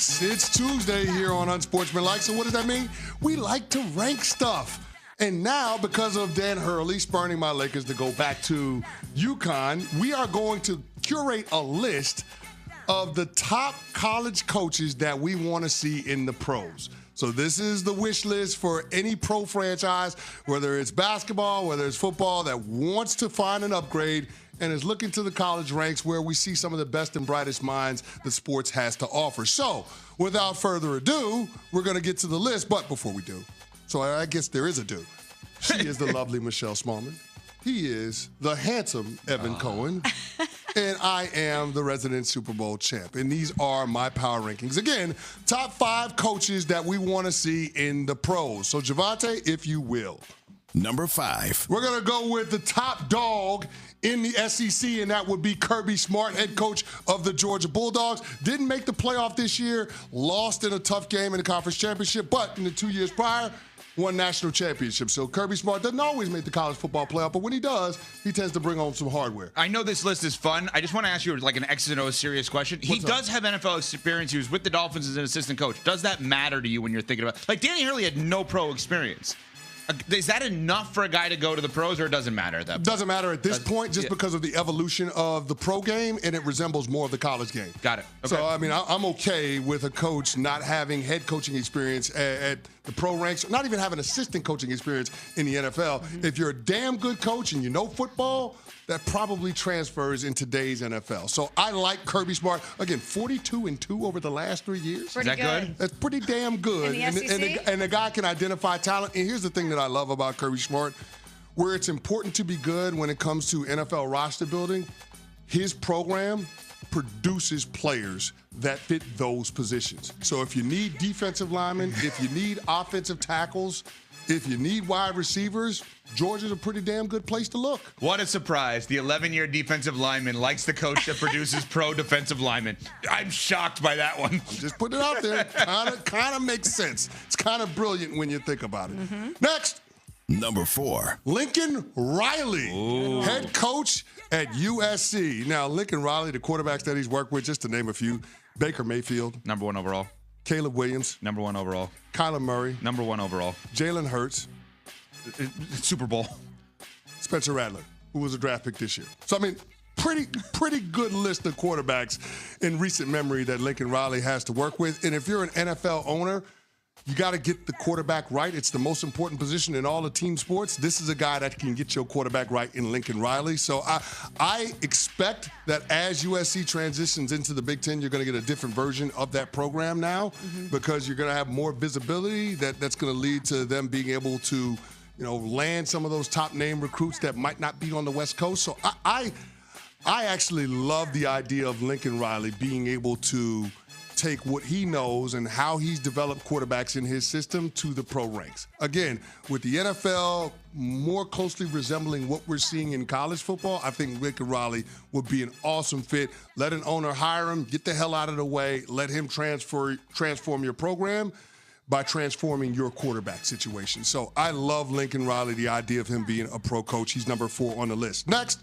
Yes, it's Tuesday here on Unsportsmanlike. So what does that mean? We like to rank stuff. And now, because of Dan Hurley spurning my Lakers to go back to UConn, we are going to curate a list of the top college coaches that we want to see in the pros. So this is the wish list for any pro franchise, whether it's basketball, whether it's football, that wants to find an upgrade and is looking to the college ranks where we see some of the best and brightest minds that sports has to offer. So without further ado, we're going to get to the list. But before we do, so I guess there is a do. She is the lovely Michelle Smallman. He is the handsome Evan Cohen. And I am the resident Super Bowl champ. And these are my power rankings. Again, top 5 coaches that we want to see in the pros. So, Javante, if you will. Number 5. We're going to go with the top dog in the SEC, and that would be Kirby Smart, head coach of the Georgia Bulldogs. Didn't make the playoff this year, lost in a tough game in the conference championship, but in the 2 years prior, won national championships. So Kirby Smart doesn't always make the college football playoff, but when he does, he tends to bring home some hardware. I know this list is fun. I just want to ask you like an X and O serious question. He does have NFL experience. He was with the Dolphins as an assistant coach. Does that matter to you when you're thinking about, like, Danny Hurley had no pro experience? Is that enough for a guy to go to the pros, or it doesn't matter at that point? Doesn't matter at this point, just because of the evolution of the pro game, and it resembles more of the college game. Got it. Okay. So, I mean, I'm okay with a coach not having head coaching experience at the pro ranks, not even having assistant coaching experience in the NFL. Mm-hmm. If you're a damn good coach and you know football, that probably transfers in today's NFL. So I like Kirby Smart. Again, 42-2 over the last 3 years. Is that good? That's pretty damn good. In the SEC? And the guy can identify talent. And here's the thing that I love about Kirby Smart, where it's important to be good when it comes to NFL roster building, his program produces players that fit those positions. So if you need defensive linemen, if you need offensive tackles, if you need wide receivers, Georgia's a pretty damn good place to look. What a surprise. The 11-year defensive lineman likes the coach that produces pro defensive linemen. I'm shocked by that one. I'm just putting it out there. Kind of makes sense. It's kind of brilliant when you think about it. Mm-hmm. Next. Number 4. Lincoln Riley, head coach at USC. Now, Lincoln Riley, the quarterbacks that he's worked with, just to name a few, Baker Mayfield. Number 1 overall. Caleb Williams. Number 1 overall. Kyler Murray. Number 1 overall. Jalen Hurts. Super Bowl. Spencer Rattler, who was a draft pick this year. So, I mean, pretty good list of quarterbacks in recent memory that Lincoln Riley has to work with. And if you're an NFL owner, you got to get the quarterback right. It's the most important position in all the team sports. This is a guy that can get your quarterback right in Lincoln Riley. So I expect that as USC transitions into the Big Ten, you're going to get a different version of that program now, because you're going to have more visibility that's going to lead to them being able to, land some of those top name recruits that might not be on the West Coast. So I actually love the idea of Lincoln Riley being able to take what he knows and how he's developed quarterbacks in his system to the pro ranks. Again, with the NFL more closely resembling what we're seeing in college football, I think Lincoln Riley would be an awesome fit. Let an owner hire him, get the hell out of the way, let him transform your program by transforming your quarterback situation. So I love Lincoln Riley, the idea of him being a pro coach. He's number 4 on the list. Next.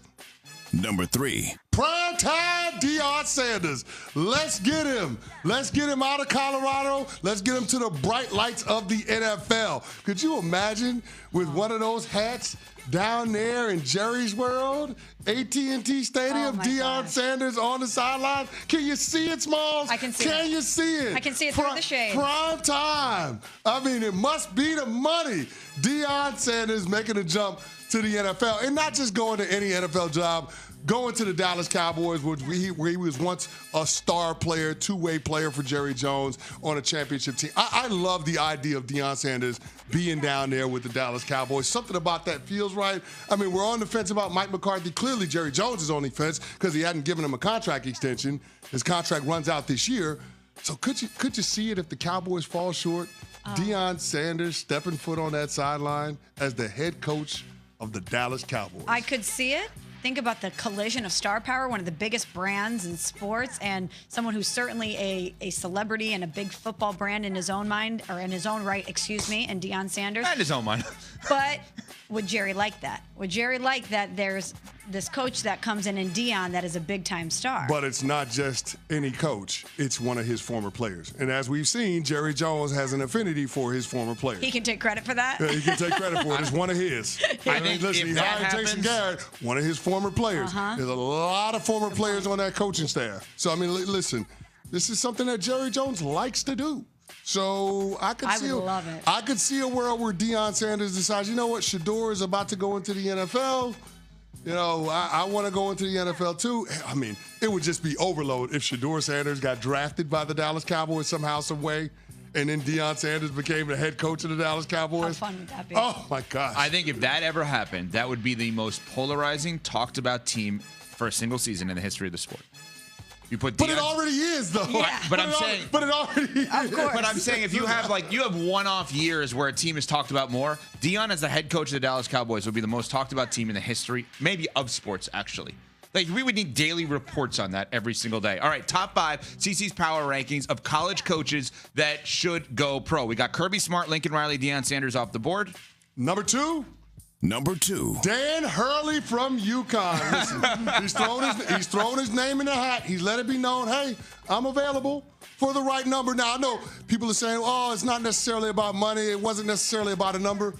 Number 3. Primetime Deion Sanders. Let's get him. Let's get him out of Colorado. Let's get him to the bright lights of the NFL. Could you imagine with one of those hats down there in Jerry's World, AT&T Stadium, Deion Sanders on the sideline? Can you see it, Smalls? I can see it. Can you see it? I can see it through the shade. Prime time. I mean, it must be the money. Deion Sanders making a jump to the NFL, and not just going to any NFL job, going to the Dallas Cowboys, where he was once a star player, two-way player for Jerry Jones on a championship team. I love the idea of Deion Sanders being down there with the Dallas Cowboys. Something about that feels right. I mean, we're on the fence about Mike McCarthy. Clearly, Jerry Jones is on the fence because he hadn't given him a contract extension. His contract runs out this year. So could you see it if the Cowboys fall short? Deion Sanders stepping foot on that sideline as the head coach of the Dallas Cowboys. I could see it. think about the collision of star power, one of the biggest brands in sports, and someone who's certainly a celebrity and a big football brand in his own mind, or in his own right, and Deion Sanders. Not in his own mind. But would Jerry like that? Would Jerry like that there's this coach that comes in and Deion that is a big-time star? But it's not just any coach. It's one of his former players. And as we've seen, Jerry Jones has an affinity for his former players. He can take credit for that? Yeah, he can take credit for it. It's one of his. I think listen, he if that hired Jason Garrett, one of his former players. There's a lot of former players on that coaching staff. So, I mean, listen, this is something that Jerry Jones likes to do. So I would love it. I could see a world where Deion Sanders decides, you know what, Shador is about to go into the NFL. You know, I want to go into the NFL too. I mean, it would just be overload if Shador Sanders got drafted by the Dallas Cowboys somehow, some way, and then Deion Sanders became the head coach of the Dallas Cowboys. How fun would that be? Oh, my gosh. I think if that ever happened, that would be the most polarizing, talked about team for a single season in the history of the sport. You put But it already is, though. Yeah. But I'm saying, But it already is. Of course. but I'm saying if you have one-off years where a team is talked about more, Deion as the head coach of the Dallas Cowboys would be the most talked about team in the history, maybe of sports, actually. Like, we would need daily reports on that every single day. All right, top 5, CC's power rankings of college coaches that should go pro. We got Kirby Smart, Lincoln Riley, Deion Sanders off the board. Number 2. Number 2. Dan Hurley from UConn. Listen, he's thrown his name in the hat. He's let it be known, hey, I'm available for the right number. Now, I know people are saying, oh, it's not necessarily about money. It wasn't necessarily about a number.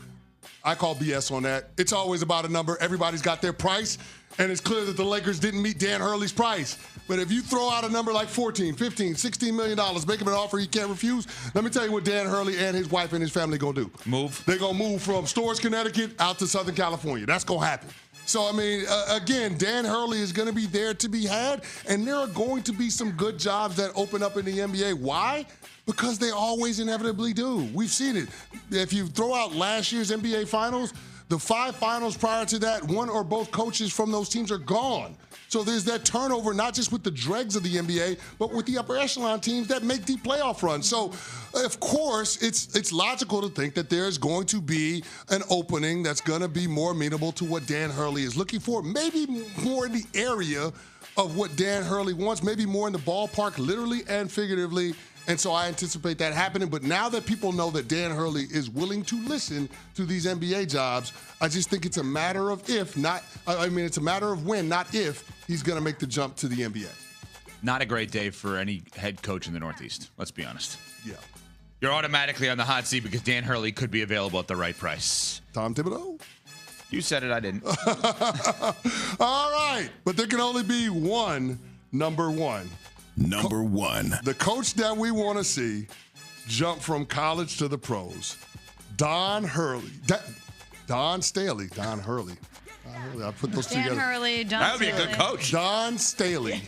I call BS on that. It's always about a number. Everybody's got their price, and it's clear that the Lakers didn't meet Dan Hurley's price. But if you throw out a number like $14, $15, $16 million, make him an offer he can't refuse, let me tell you what Dan Hurley and his wife and his family going to do. Move. They're going to move from Storrs, Connecticut out to Southern California. That's going to happen. So, I mean, again, Dan Hurley is going to be there to be had, and there are going to be some good jobs that open up in the NBA. Why? Because they always inevitably do. We've seen it. If you throw out last year's NBA Finals, the 5 finals prior to that, one or both coaches from those teams are gone. So there's that turnover, not just with the dregs of the NBA, but with the upper echelon teams that make deep playoff runs. So, of course, it's logical to think that there's going to be an opening that's going to be more amenable to what Dan Hurley is looking for, maybe more in the area of what Dan Hurley wants, maybe more in the ballpark, literally and figuratively. And so I anticipate that happening. But now that people know that Dan Hurley is willing to listen to these NBA jobs, I just think it's a matter of it's a matter of when, not if, he's going to make the jump to the NBA. Not a great day for any head coach in the Northeast, let's be honest. Yeah. You're automatically on the hot seat because Dan Hurley could be available at the right price. Tom Thibodeau? You said it, I didn't. All right. But there can only be one number 1. Number 1. The coach that we want to see jump from college to the pros, Don Hurley. Don Staley. Don Hurley. I put those Dan together. Hurley, Don That would be a Staley. good coach. Don Staley,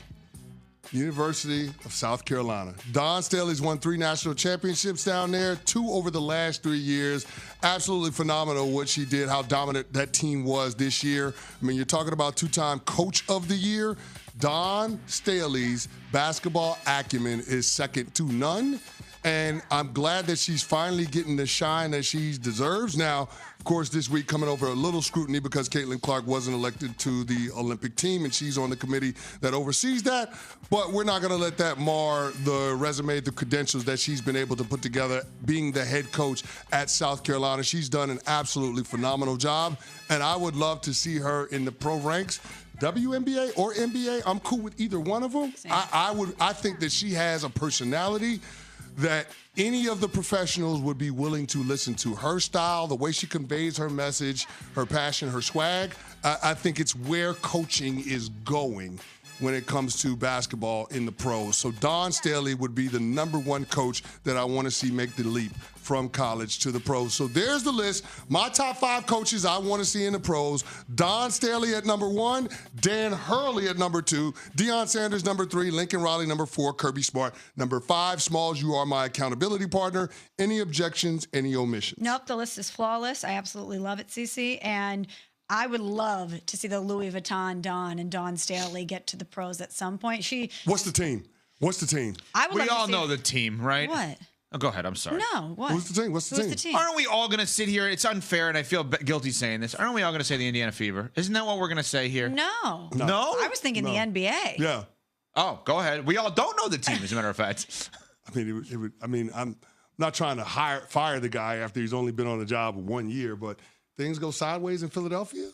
University of South Carolina. Don Staley's won 3 national championships down there, 2 over the last 3 years. Absolutely phenomenal what she did, how dominant that team was this year. I mean, you're talking about 2-time Coach of the Year. Don Staley's basketball acumen is second to none, and I'm glad that she's finally getting the shine that she deserves. Now, of course, this week coming over a little scrutiny because Caitlin Clark wasn't elected to the Olympic team, and she's on the committee that oversees that, but we're not going to let that mar the resume, the credentials that she's been able to put together being the head coach at South Carolina. She's done an absolutely phenomenal job, and I would love to see her in the pro ranks. WNBA or NBA, I'm cool with either one of them. I think that she has a personality that any of the professionals would be willing to listen to. Her style, the way she conveys her message, her passion, her swag, I think it's where coaching is going when it comes to basketball in the pros. So Don Staley would be the number 1 coach that I want to see make the leap from college to the pros. So there's the list. My top 5 coaches I want to see in the pros. Don Staley at number 1, Dan Hurley at number 2, Deion Sanders number 3, Lincoln Riley number 4, Kirby Smart number 5. Smalls, you are my accountability partner. Any objections, any omissions? Nope, the list is flawless. I absolutely love it, Cece. And I would love to see the Louis Vuitton Don and Don Staley get to the pros at some point. What's the team? I would We like to all see know the team, right? What? Oh, go ahead. I'm sorry. No, what? Who's the team? What's the team? Aren't we all going to sit here? It's unfair, and I feel guilty saying this. Aren't we all going to say the Indiana Fever? Isn't that what we're going to say here? No. No? I was thinking the NBA. Yeah. Oh, go ahead. We all don't know the team, as a matter of fact. I mean, it would. I mean, I'm not trying to fire the guy after he's only been on the job 1 year, but things go sideways in Philadelphia.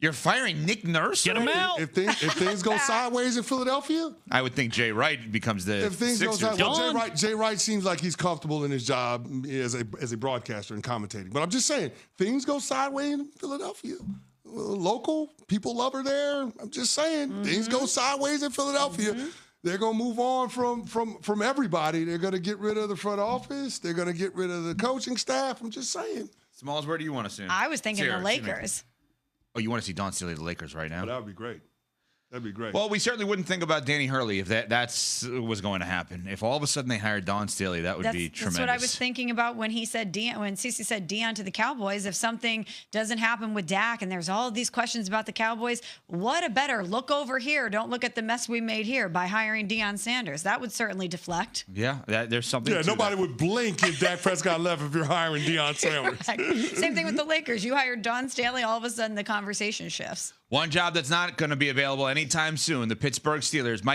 You're firing Nick Nurse? Get him out. If things go sideways in Philadelphia, I would think Jay Wright becomes the if things go Sixers. sideways, well, Jay Wright seems like he's comfortable in his job as a broadcaster and commentating. But I'm just saying, things go sideways in Philadelphia. Local people love her there. I'm just saying, things go sideways in Philadelphia. They're gonna move on from everybody. They're gonna get rid of the front office. They're gonna get rid of the coaching staff. I'm just saying. Smalls, where do you want to see him? I was thinking Sierra, the Lakers. Oh, you want to see Don Staley the Lakers right now? That would be great. That'd be great. Well, we certainly wouldn't think about Danny Hurley if that's was going to happen. If all of a sudden they hired Don Staley, that would be tremendous. That's what I was thinking about when he said when Cece said Deion to the Cowboys. If something doesn't happen with Dak and there's all these questions about the Cowboys, what a better look over here. Don't look at the mess we made here by hiring Deion Sanders. That would certainly deflect. Yeah, there's something. Yeah, to nobody that. would blink if Dak Prescott left if you're hiring Deion Sanders. Same thing with the Lakers. You hired Don Staley, all of a sudden the conversation shifts. One job that's not going to be available anytime soon. The Pittsburgh Steelers might